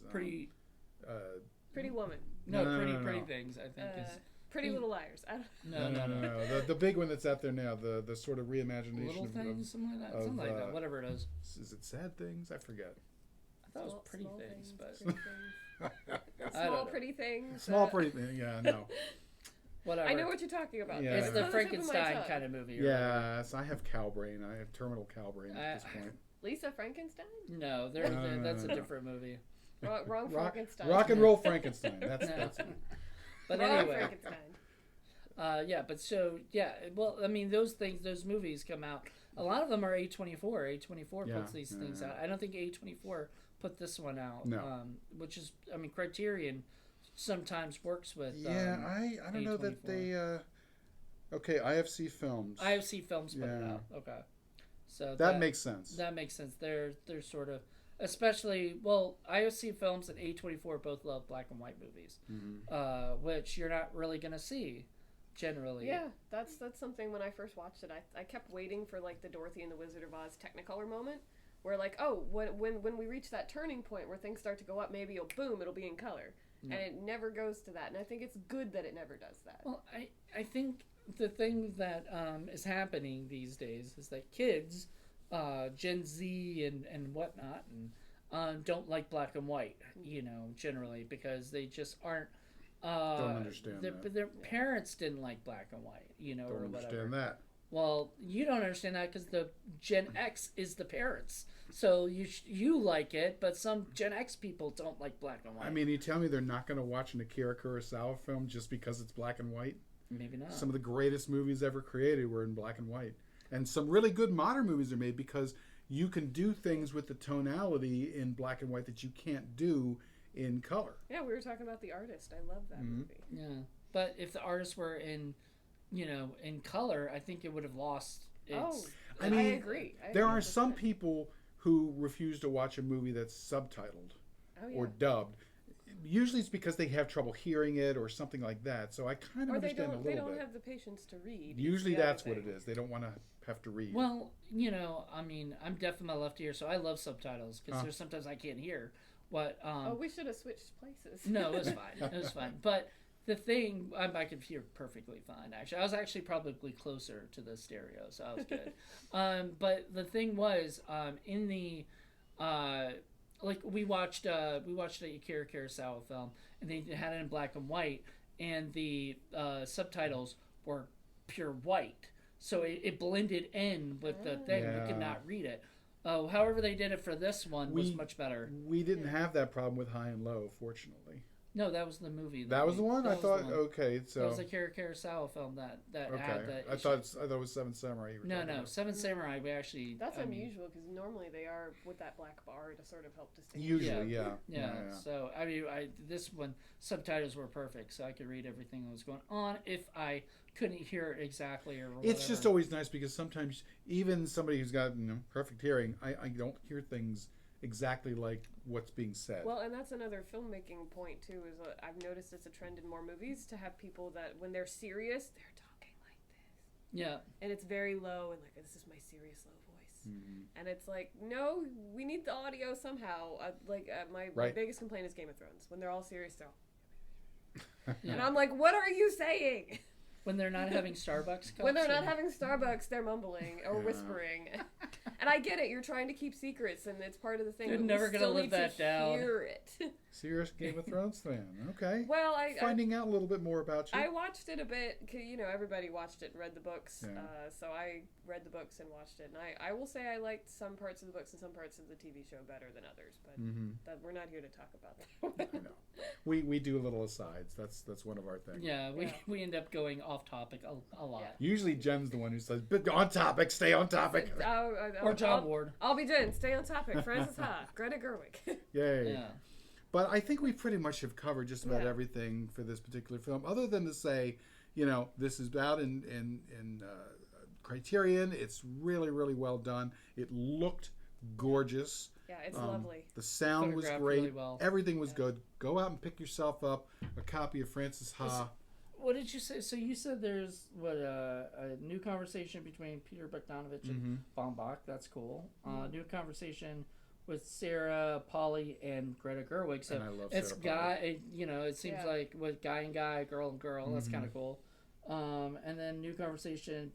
Pretty Woman. No, No, Pretty no, no, Pretty no. Things, I think is. Pretty Little Liars. No. The big one that's out there now, the sort of reimagination Little of, Things, something like that. Something like that. Whatever it is. Is it Sad Things? I forget. I thought it was Pretty Small Things, but pretty things. I don't know. Pretty Things. Small pretty thing. Yeah, no. whatever. I know what you're talking about. Yeah. It's It's the on tip of my Frankenstein tongue. kind of movie. Or whatever. Yes, I have cow brain. I have terminal cow brain at this point. Lisa Frankenstein? No, that's a different movie. Wrong Frankenstein. Rock and roll Frankenstein. That's But Wrong anyway. Frankenstein. Well, I mean, those movies come out. A lot of them are A24. A24 Yeah, puts these things yeah. out. I don't think A24 put this one out. No. Which is, I mean, Criterion sometimes works with. Yeah, I don't know that they. Okay, IFC Films. IFC Films put it Yeah. out. Okay, so that makes sense. That makes sense. They're sort of, especially, well, IFC Films and A24 both love black and white movies, which you're not really gonna see generally. Yeah, that's something. When I first watched it, I kept waiting for like the Dorothy and the Wizard of Oz Technicolor moment, where like, oh, when we reach that turning point where things start to go up, maybe it'll be in color, and it never goes to that. And I think it's good that it never does that. Well, I think the thing that is happening these days is that kids, Gen Z and whatnot, and don't like black and white, generally, because they just aren't. Don't understand that. Their parents didn't like black and white, Don't or understand whatever. that. Well, you don't understand that because the Gen X is the parents, so you like it, but some Gen X people don't like black and white. I mean, you tell me they're not going to watch an Akira Kurosawa film just because it's black and white? Maybe not. Some of the greatest movies ever created were in black and white. And some really good modern movies are made because you can do things with the tonality in black and white that you can't do in color. Yeah, we were talking about The Artist. I love that movie. Yeah, but if the artists were in color, I think it would have lost its... I mean, I agree. There are some people who refuse to watch a movie that's subtitled or dubbed. Usually it's because they have trouble hearing it or something like that. So I kind of understand a little bit. They don't have the patience to read. Usually that's what it is. They don't want to have to read. Well, I mean, I'm deaf in my left ear, so I love subtitles because there's sometimes I can't hear what... we should have switched places. No, it was fine. It was fine. But the thing, I could hear perfectly fine, actually. I was actually probably closer to the stereo, so I was good. But the thing was, in the... we watched a Akira Kurosawa film, and they had it in black and white, and the subtitles were pure white, so it blended in with the thing. Yeah. We could not read it. However, they did it for this one was much better. We didn't have that problem with High and Low, fortunately. No, that was the movie. That was the one? I thought, the one. okay, so... That was a Akira Kurosawa film that okay. had the I thought it was Seven Samurai. You were talking No, about. Seven Samurai, we actually... That's unusual because normally they are with that black bar to sort of help distinguish. Usually, yeah. So, I mean, this one, subtitles were perfect, so I could read everything that was going on if I couldn't hear it exactly or whatever. It's just always nice because sometimes, even somebody who's got perfect hearing, I don't hear things exactly like what's being said. Well, and that's another filmmaking point too. Is I've noticed it's a trend in more movies to have people that when they're serious, they're talking like this. Yeah. And it's very low and like this is my serious low voice. And it's like, no, we need the audio somehow. My biggest complaint is Game of Thrones. When they're all serious, they're all... And I'm like, what are you saying? When they're not having Starbucks cups. When they're not having Starbucks, they're mumbling or whispering. And I get it. You're trying to keep secrets, and it's part of the thing. You're but we never gonna still live need that to down. Hear it. Serious Game of Thrones fan. Okay. Well, Finding out a little bit more about you. I watched it a bit. 'Cause, everybody watched it and read the books. Yeah. So I read the books and watched it. And I will say I liked some parts of the books and some parts of the TV show better than others. But that, we're not here to talk about that. I know. We do little asides. That's one of our things. Yeah, we end up going off topic a lot. Yeah. Usually Jen's the one who says, "But on topic, stay on topic." Or John Ward. I'll be Jen. Stay on topic. Francis Ha. Greta Gerwig. Yay. Yeah. But I think we pretty much have covered just about Yeah. everything for this particular film, other than to say, this is out in Criterion. It's really, really well done. It looked gorgeous. Yeah, it's lovely. The sound was Photographed great. really well. Everything was good. Go out and pick yourself up a copy of Francis Ha. What did you say? So you said there's a new conversation between Peter Bogdanovich and Von Bach. That's cool. New conversation with Sarah Polly and Greta Gerwig. So And I love it's Sarah guy. It seems Yeah. like with guy and guy, girl and girl. That's Mhm. kind of cool. And then new conversation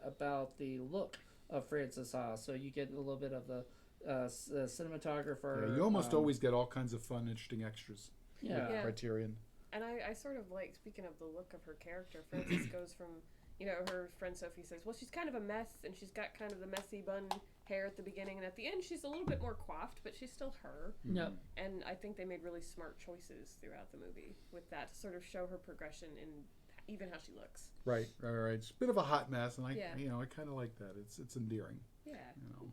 about the look of Frances Ha. So you get a little bit of the cinematographer. Yeah, you almost always get all kinds of fun, interesting extras. Yeah. With Yeah. Criterion. And I sort of like, speaking of the look of her character, Frances goes from, her friend Sophie says, well, she's kind of a mess, and she's got kind of the messy bun hair at the beginning, and at the end she's a little bit more coiffed, but she's still her. Yep. And I think they made really smart choices throughout the movie with that to sort of show her progression in even how she looks. Right. It's a bit of a hot mess, and I kind of like that. It's endearing. Yeah.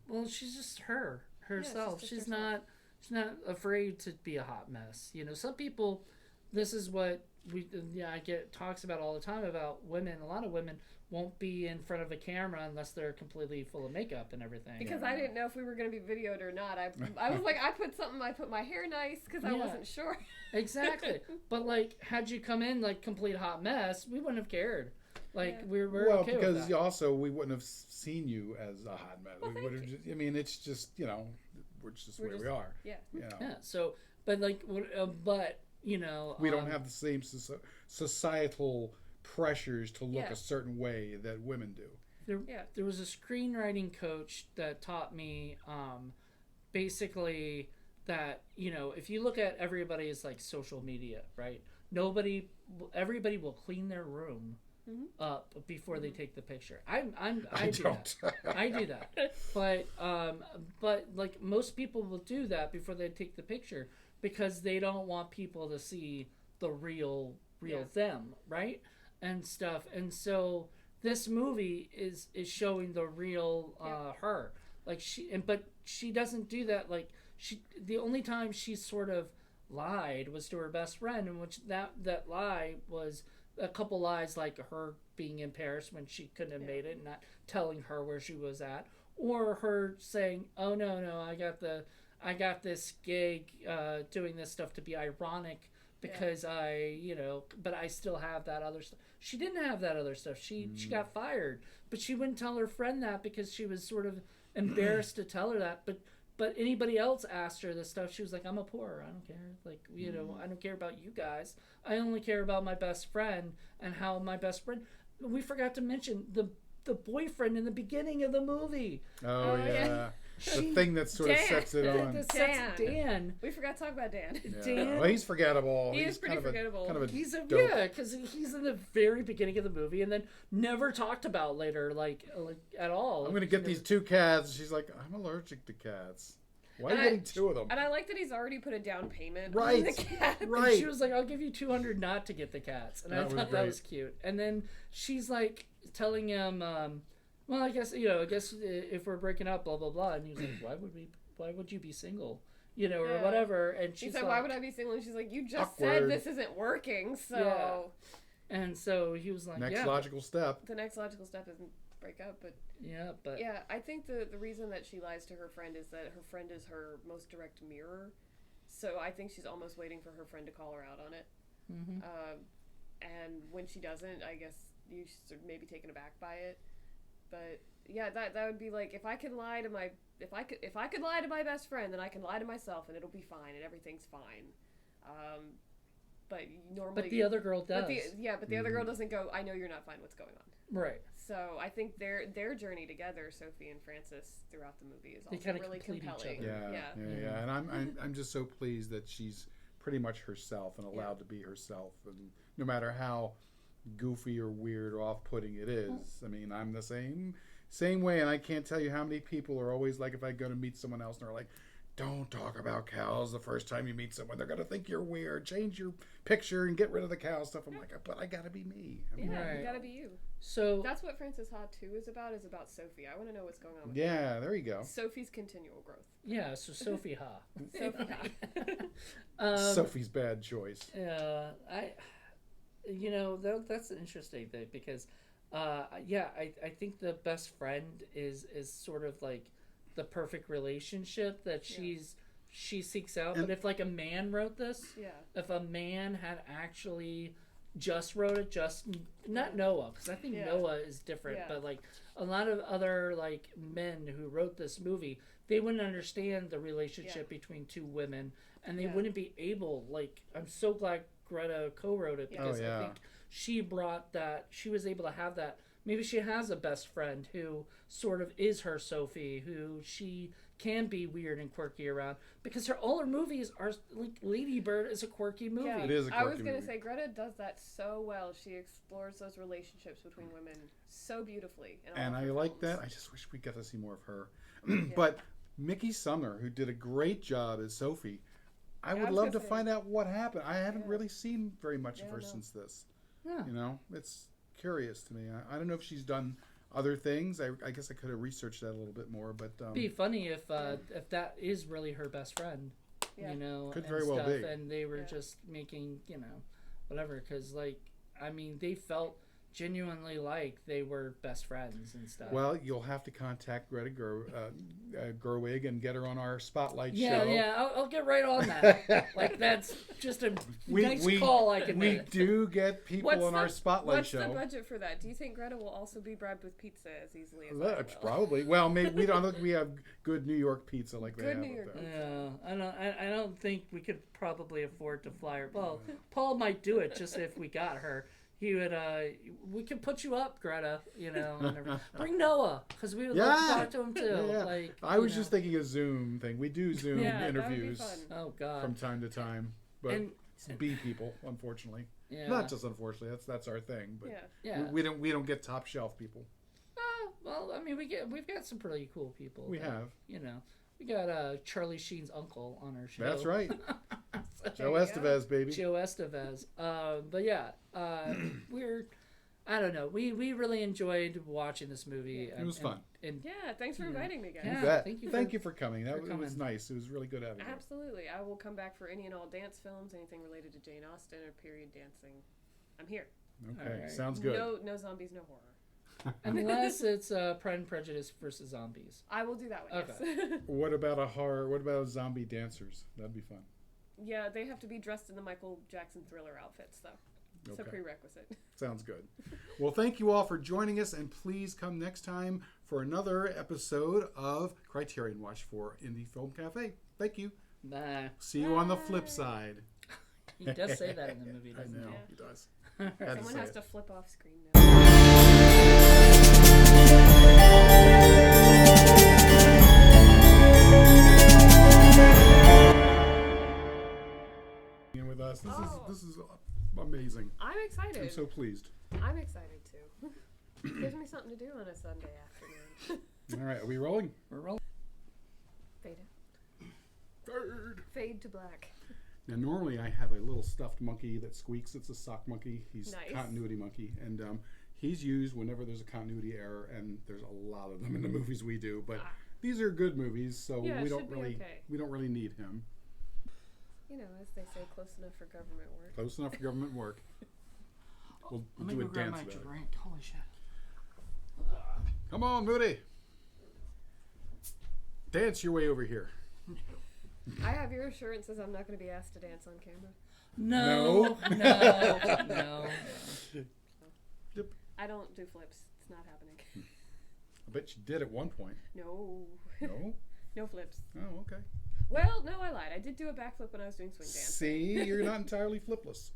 Well, she's just herself. just She's herself. not afraid to be a hot mess. Some people. This is what I get talks about all the time about women. A lot of women won't be in front of a camera unless they're completely full of makeup and everything. Because I didn't know if we were going to be videoed or not. I was like, I put my hair nice because I wasn't sure. Exactly. But had you come in complete hot mess, we wouldn't have cared. We're well, okay because with that. also we wouldn't have seen you as a hot mess. Well, We would have. It's just we're just where we are. Yeah. Yeah. So, but we don't have the same societal pressures to look Yeah. a certain way that women do. There was a screenwriting coach that taught me basically that if you look at everybody's social media, right? Everybody will clean their room up before they take the picture. I do don't. that. I do that. But most people will do that before they take the picture because they don't want people to see the real them, right? And stuff. And so this movie is showing the real her. But she doesn't do that. The only time she sort of lied was to her best friend, in which that lie was a couple lies, like her being in Paris when she couldn't have made it and not telling her where she was at, or her saying, oh no, I got this gig doing this stuff to be ironic because but I still have that other stuff. She didn't have that other stuff. She got fired, but she wouldn't tell her friend that because she was sort of embarrassed to tell her that. But anybody else asked her this stuff, she was like, I'm a poor. I don't care. I don't care about you guys. I only care about my best friend and how my best friend. We forgot to mention the boyfriend in the beginning of the movie. Oh yeah. The thing that sort of Dan. sets it on. Dan. We forgot to talk about Dan. Yeah. Dan. Well, he's forgettable. He He's is pretty kind of forgettable. Kind of a He's dope. because he's in the very beginning of the movie and then never talked about later, at all. I'm gonna get these 2 cats. She's like, I'm allergic to cats. Why are you getting 2 of them? And I like that he's already put a down payment Right. on the cat. Right. And she was like, I'll give you $200 not to get the cats. And I That was thought that great. was cute. And then she's telling him, well, I guess if we're breaking up, blah, blah, blah. And he was like, why would you be single? Or whatever. And She she's said, like, why would I be single? And she's like, you just Awkward. said this isn't working, so... Yeah. And so he was like, Next logical step. The next logical step isn't break up, but... but... Yeah, I think the reason that she lies to her friend is that her friend is her most direct mirror. So I think she's almost waiting for her friend to call her out on it. Mm-hmm. And when she doesn't, I guess you should maybe taken aback by it. But yeah, that would be like, if I could lie to my best friend, then I can lie to myself and it'll be fine and everything's fine. But normally, But the other girl does. But the other girl doesn't go, I know you're not fine, what's going on? Right. So I think their journey together, Sophie and Frances, throughout the movie is They also kinda really complete each compelling. other. Yeah. And I'm just so pleased that she's pretty much herself and allowed to be herself, and no matter how goofy or weird or off-putting it is. I mean, I'm the same way, and I can't tell you how many people are always like, if I go to meet someone else and they're like, don't talk about cows the first time you meet someone. They're going to think you're weird. Change your picture and get rid of the cow stuff. I'm like, but I got to be me. I mean, You gotta be you. So That's what Frances Ha 2 is about Sophie. I want to know what's going on with yeah, there you go. Sophie's continual growth. yeah, so Sophie Ha. Sophie Ha. Sophie's bad choice. That's an interesting thing because I think the best friend is sort of like the perfect relationship that she seeks out. But if a man wrote this, if a man had actually just wrote it, not Noah, because I think Yeah. Noah is different, Yeah. but like a lot of other like men who wrote this movie, they wouldn't understand the relationship between two women, and they Yeah. wouldn't be able. Like, I'm so glad Greta co-wrote it, Yeah. because Oh, yeah. I think she brought that. She was able to have that. Maybe she has a best friend who sort of is her Sophie, who she can be weird and quirky around, because all her movies are like Lady Bird is a quirky movie. Yeah. It is a I was quirky gonna movie. say Greta does that so well. She explores those relationships between women so beautifully. In all And of I her like films. that. I just wish we got to see more of her. But Mickey Sumner, who did a great job as Sophie, I Yeah, would I was love to gonna say- find out what happened. I haven't Yeah. really seen very much of Yeah, her no. since this. Yeah. You know, it's curious to me. I don't know if she's done other things. I guess I could have researched that a little bit more. But It'd be funny if that is really her best friend. Yeah. You know, Could and very well stuff, be. and they were Yeah. just making, whatever, because like, I mean, they felt genuinely like they were best friends and stuff. well, you'll have to contact Greta Gerwig and get her on our spotlight yeah, show. yeah, I'll get right on that. Like, that's just a nice call I can we make. do get people on our spotlight What's show. the budget for that? Do you think Greta will also be bribed with pizza as easily as I Look, will? probably. Well, maybe we don't think we have good New York pizza like they Good have New up York there. pizza. Yeah, I don't think we could probably afford to fly her. Well, Paul might do it just if we got her. He would. We could put you up, Greta. And everything. Bring Noah, because we would love to Yeah. talk to him too. Yeah. Like, I was just thinking a Zoom thing. We do Zoom Yeah, that would be interviews fun. Oh God. from time to time, but And- it's B people, unfortunately. Yeah. Not just unfortunately. That's our thing. But Yeah. Yeah. we don't get top shelf people. Well, I mean, we've got some pretty cool people. We that, have. We got Charlie Sheen's uncle on our show. That's right. Joe you go. Estevez, baby. Joe Estevez. But yeah, I don't know. We really enjoyed watching this movie. It was fun. And Yeah, thanks for inviting me, guys. Yeah. You bet. thank you for coming. That for it was coming. nice. It was really good having you. Absolutely. I will come back for any and all dance films, anything related to Jane Austen or period dancing. I'm here. Okay, All right. sounds good. No zombies, no horror. unless it's Pride and Prejudice versus zombies. I will do that one, Okay. yes. What about a horror? What about zombie dancers? That'd be fun. Yeah, they have to be dressed in the Michael Jackson Thriller outfits, though. It's a Okay. prerequisite. Sounds good. Well, thank you all for joining us, and please come next time for another episode of Criterion Watch for Indie Film Cafe. Thank you. Nah, See you on the flip Bye. side. he does say that in the movie, I doesn't know, Yeah. he does. he? Had to Someone say has it. to flip off screen now. Being with us. Oh. This is amazing. I'm excited. I'm so pleased. I'm excited too. Gives me something to do on a Sunday afternoon. All right, are we rolling? We're rolling. Fade out. Third. Fade to black. Now, normally I have a little stuffed monkey that squeaks. It's a sock monkey. He's Nice. a continuity monkey, and he's used whenever there's a continuity error, and there's a lot of them in the movies we do. But these are good movies, so Yeah, we it don't should be really okay. we don't really need him. You know, as they say, close enough for government work. Close enough for government work. We'll Let me do a go grab dance my about it. drink. Holy shit. Come on, Moody. Dance your way over here. I have your assurances I'm not going to be asked to dance on camera. No. No. Yep. I don't do flips. It's not happening. I bet you did at one point. No. No? No flips. Oh, okay. Well, no, I lied. I did do a backflip when I was doing swing dance. See, you're not entirely flipless.